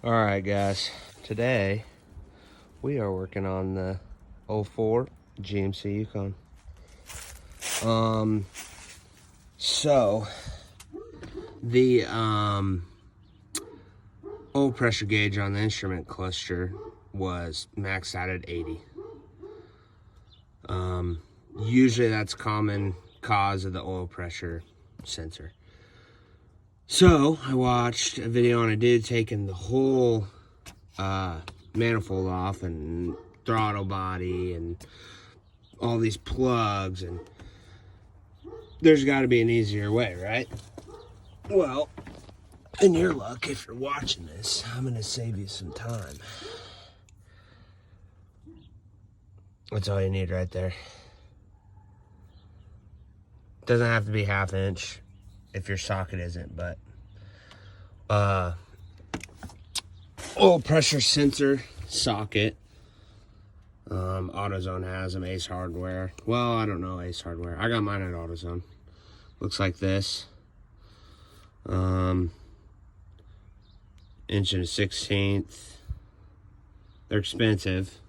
Alright guys, today we are working on the 04 GMC Yukon. So the oil pressure gauge on the instrument cluster was maxed out at 80. Usually that's common cause of the oil pressure sensor. So I watched a video on a dude taking the whole manifold off and throttle body and all these plugs, and there's got to be an easier way, right? Well, in your luck, if you're watching this, I'm going to save you some time. That's all you need right there. Doesn't have to be 1/2 inch if your socket isn't, but oil pressure sensor socket. AutoZone has them, Ace Hardware. Well, I don't know Ace Hardware. I got mine at AutoZone. Looks like this. 1/16". They're expensive.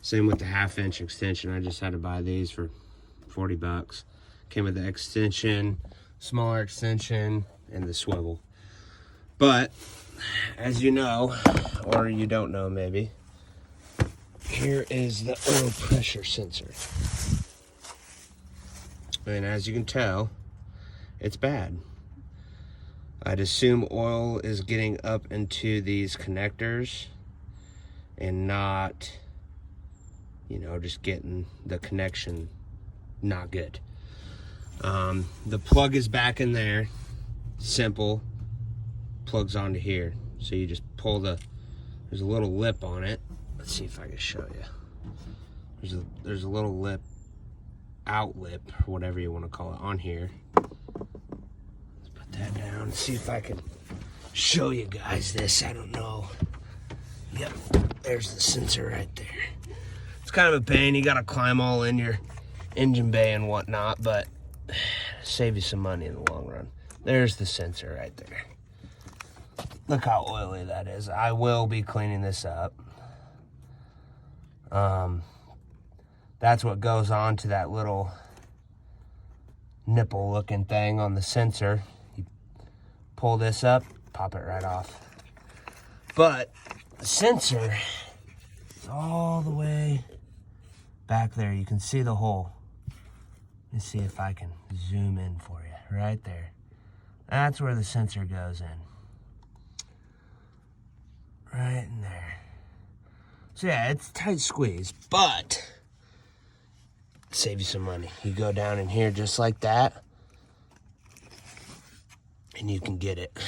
Same with the 1/2 inch extension. I just had to buy these for 40 bucks. Came with the extension, smaller extension, and the swivel. But as you know, or you don't know maybe, here is the oil pressure sensor. And as you can tell, it's bad. I'd assume oil is getting up into these connectors and not, just getting the connection not good. The plug is back in there. Simple. Plugs onto here. So you just pull there's a little lip on it. Let's see if I can show you. There's a little lip, out lip, or whatever you want to call it, on here. Let's put that down. See if I can show you guys this. I don't know. Yep, there's the sensor right there. It's kind of a pain. You got to climb all in your engine bay and whatnot, but save you some money in the long run. There's the sensor right there. Look how oily that is. I will be cleaning this up. That's what goes on to that little nipple looking thing on the sensor. You pull this up, pop it right off. But the sensor is all the way back there. You can see the hole. Let me see if I can zoom in for you. Right there. That's where the sensor goes in. Right in there. So yeah, it's tight squeeze, but save you some money. You go down in here just like that, and you can get it.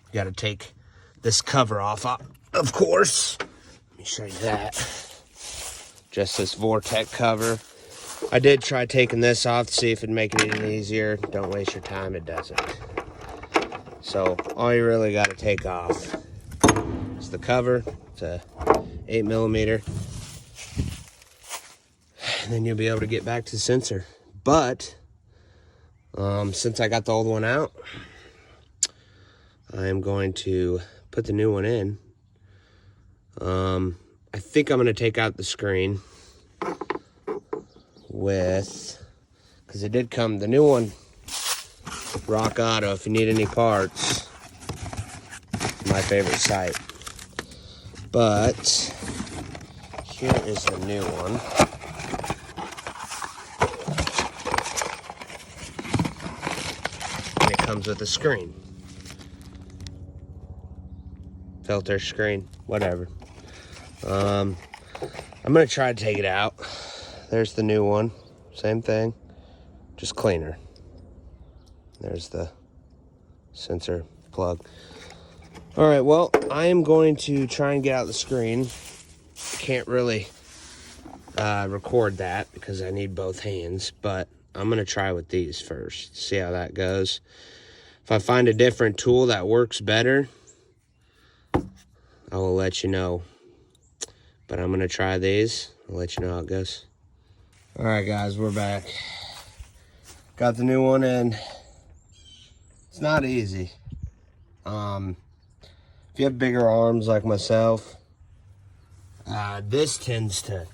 You got to take this cover off, of course. Let me show you that. Just this Vortec cover. I did try taking this off to see if it'd make it any easier. Don't waste your time, it doesn't. So all you really got to take off is the cover. It's a 8mm. And then you'll be able to get back to the sensor. But since I got the old one out, I am going to put the new one in. I think I'm going to take out the screen because it did come, the new one, Rock Auto, if you need any parts, my favorite site. But here is the new one. And it comes with a screen. Filter, screen, whatever. I'm going to try to take it out. There's the new one. Same thing, just cleaner. There's the sensor plug. All right, well, I am going to try and get out the screen. Can't really record that because I need both hands, but I'm going to try with these first, see how that goes. If I find a different tool that works better, I will let you know. But I'm going to try these. I'll let you know how it goes. All right, guys, we're back. Got the new one in. It's not easy. If if you have bigger arms like myself, this tends to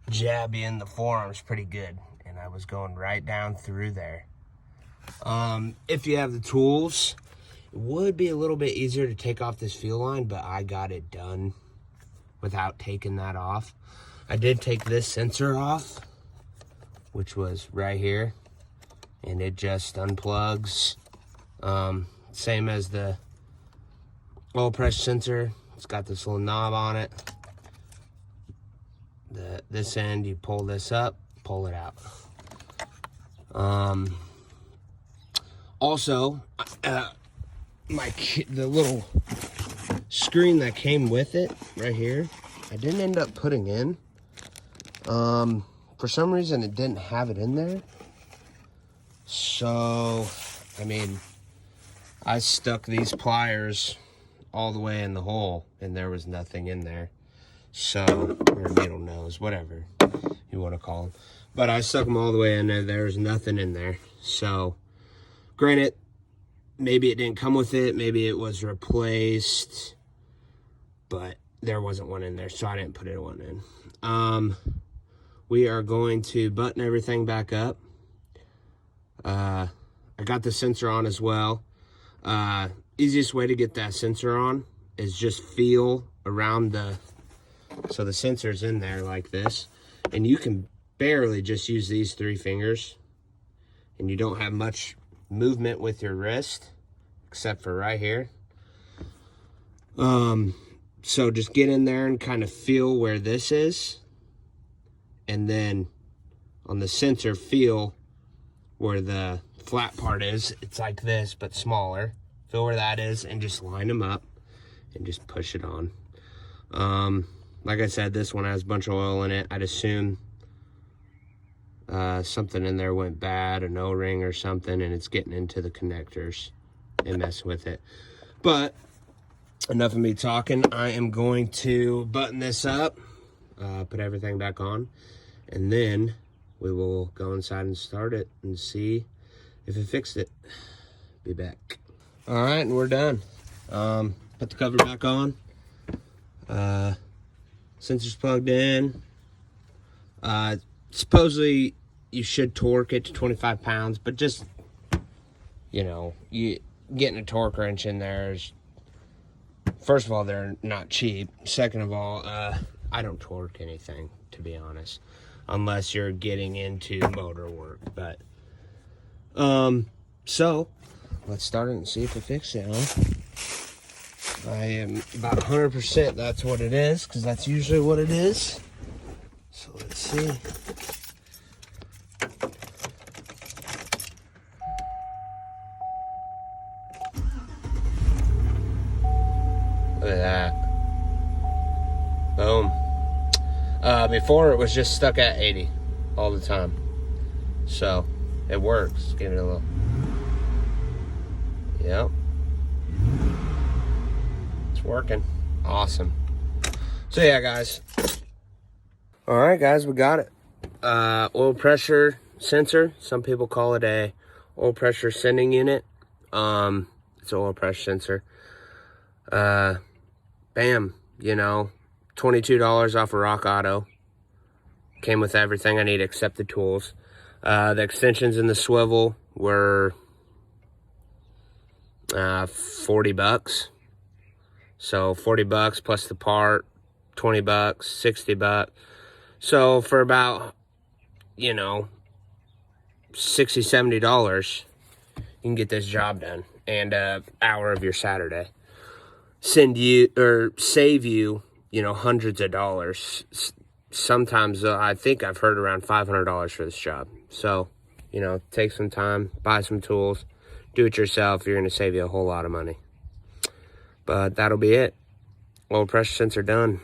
jab you in the forearms pretty good. And I was going right down through there. If you have the tools, it would be a little bit easier to take off this fuel line, but I got it done without taking that off. I did take this sensor off, which was right here, and it just unplugs. Same as the oil pressure sensor. It's got this little knob on it. This end, you pull this up, pull it out. Also, the little screen that came with it right here, I didn't end up putting in. For some reason, it didn't have it in there. So, I mean, I stuck these pliers all the way in the hole, and there was nothing in there. So, or needle nose, whatever you want to call them. But I stuck them all the way in there. There was nothing in there. So, granted, maybe it didn't come with it. Maybe it was replaced. But there wasn't one in there, so I didn't put one in. We are going to button everything back up. I got the sensor on as well. Easiest way to get that sensor on is just feel around so the sensor's in there like this, and you can barely just use these 3 fingers, and you don't have much movement with your wrist except for right here. So just get in there and kind of feel where this is, and then on the sensor feel where the flat part is. It's like this but smaller. Feel where that is and just line them up and just push it on. Like I said, this one has a bunch of oil in it. I'd assume something in there went bad, an O-ring or something, and it's getting into the connectors and messing with it. But enough of me talking. I am going to button this up, put everything back on, and then we will go inside and start it and see if it fixed it. Be back. All right, and we're done. Put the cover back on. Sensor's plugged in. Supposedly you should torque it to 25 pounds, but just, you know, you getting a torque wrench in there is, first of all, they're not cheap. Second of all, I don't torque anything, to be honest, unless you're getting into motor work. But so let's start it and see if it fixes it, huh? I am about 100% that's what it is, because that's usually what it is. So let's see. Look at that. Boom. Before it was just stuck at 80 all the time. So it works. Give it a little. Yep. It's working. Awesome. So yeah, guys. All right, guys, we got it. Oil pressure sensor. Some people call it a oil pressure sending unit. It's an oil pressure sensor. Bam, you know, $22 off of Rock Auto. Came with everything I need except the tools. The extensions in the swivel were $40. So $40 plus the part, $20, $60. So for about, you know, $60, $70, you can get this job done, and an hour of your Saturday. Save you, you know, hundreds of dollars. Sometimes I think I've heard around $500 for this job. So, you know, take some time, buy some tools, do it yourself. You're going to save you a whole lot of money. But that'll be it. Oil pressure sensor done.